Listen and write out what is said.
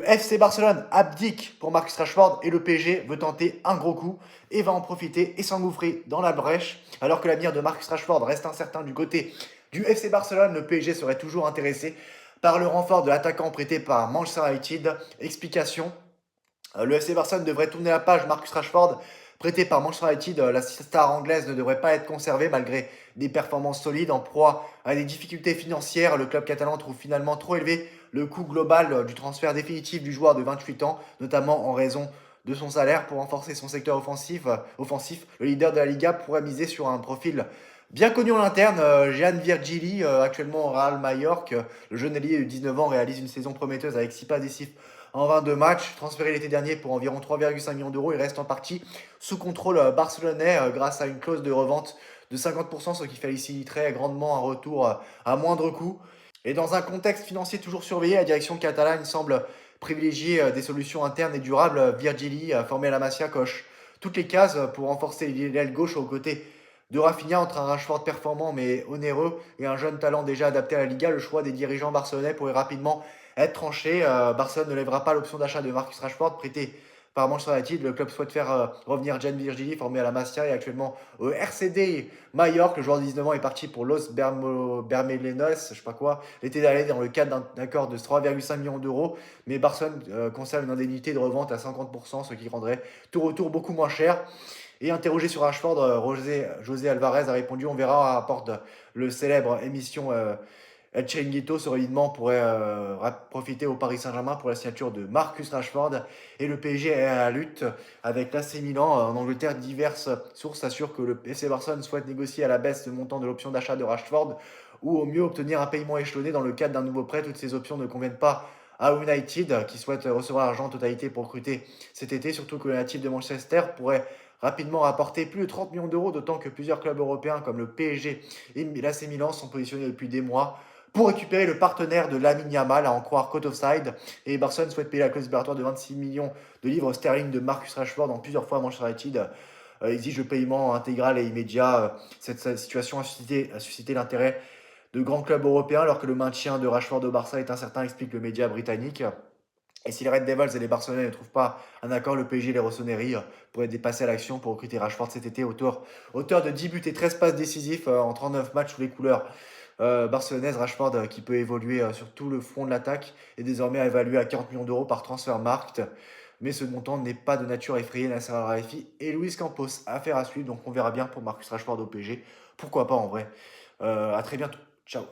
FC Barcelone abdique pour Marcus Rashford et le PSG veut tenter un gros coup et va en profiter et s'engouffrer dans la brèche. Alors que l'avenir de Marcus Rashford reste incertain du côté du FC Barcelone, le PSG serait toujours intéressé par le renfort de l'attaquant prêté par Manchester United. Explication, le FC Barcelone devrait tourner la page. Marcus Rashford, prêté par Manchester United, la star anglaise ne devrait pas être conservée malgré des performances solides. En proie à des difficultés financières, le club catalan trouve finalement trop élevé le coût global du transfert définitif du joueur de 28 ans, notamment en raison de son salaire. Pour renforcer son secteur offensif, le leader de la Liga pourrait miser sur un profil bien connu en interne. Gian Virgili, actuellement au Real Mallorca, le jeune ailier de 19 ans réalise une saison prometteuse avec 6 passes décisives en 22 matchs. Transféré l'été dernier pour environ 3,5 millions d'euros, il reste en partie sous contrôle barcelonais grâce à une clause de revente de 50%, ce qui faciliterait grandement un retour à moindre coût. Et dans un contexte financier toujours surveillé, la direction catalane semble privilégier des solutions internes et durables. Virgili, formé à la Masia, coche toutes les cases pour renforcer l'aile gauche aux côtés de Rafinha. Entre un Rashford performant mais onéreux et un jeune talent déjà adapté à la Liga, le choix des dirigeants barcelonais pourrait rapidement être tranché. Barcelone ne lèvera pas l'option d'achat de Marcus Rashford, prêté par Manchester United. Le club souhaite faire revenir Gian Virgili, formé à la Masia et actuellement au RCD Mallorca. Le joueur de 19 ans est parti pour Los Bermelenos, je sais pas quoi, l'été dernier dans le cadre d'un accord de 3,5 millions d'euros. Mais Barcelone conserve une indemnité de revente à 50%, ce qui rendrait tout retour beaucoup moins cher. Et interrogé sur Rashford, José Alvarez a répondu: on verra, rapporte le célèbre émission El Chiringuito. Solidement pourrait profiter au Paris Saint-Germain pour la signature de Marcus Rashford. Et le PSG est à la lutte avec l'AC Milan. En Angleterre, diverses sources assurent que le FC Barcelone souhaite négocier à la baisse le montant de l'option d'achat de Rashford ou au mieux obtenir un paiement échelonné dans le cadre d'un nouveau prêt. Toutes ces options ne conviennent pas à United qui souhaite recevoir l'argent en totalité pour recruter cet été, surtout que le natif de Manchester pourrait rapidement rapporter plus de 30 millions d'euros, d'autant que plusieurs clubs européens comme le PSG et l'AC Milan sont positionnés depuis des mois pour récupérer le partenaire de Lamine Yamal, à en croire Cote Offside. Et Barcelone souhaite payer la clause libératoire de 26 millions de livres sterling de Marcus Rashford en plusieurs fois. Manchester United exige le paiement intégral et immédiat. Cette situation a suscité l'intérêt de grands clubs européens, alors que le maintien de Rashford au Barça est incertain, explique le média britannique. Et si les Red Devils et les Barcelonais ne trouvent pas un accord, le PSG et les Rossoneri pourraient dépasser à l'action pour recruter Rashford cet été. Auteur de 10 buts et 13 passes décisifs en 39 matchs sous les couleurs barcelonaise. Rashford, qui peut évoluer sur tout le front de l'attaque, est désormais évalué à 40 millions d'euros par Transfermarkt. Mais ce montant n'est pas de nature à effrayer Nasser Al-Khelaifi et Luis Campos. Affaire à suivre, donc on verra bien pour Marcus Rashford au PSG. Pourquoi pas en vrai. À très bientôt. Ciao.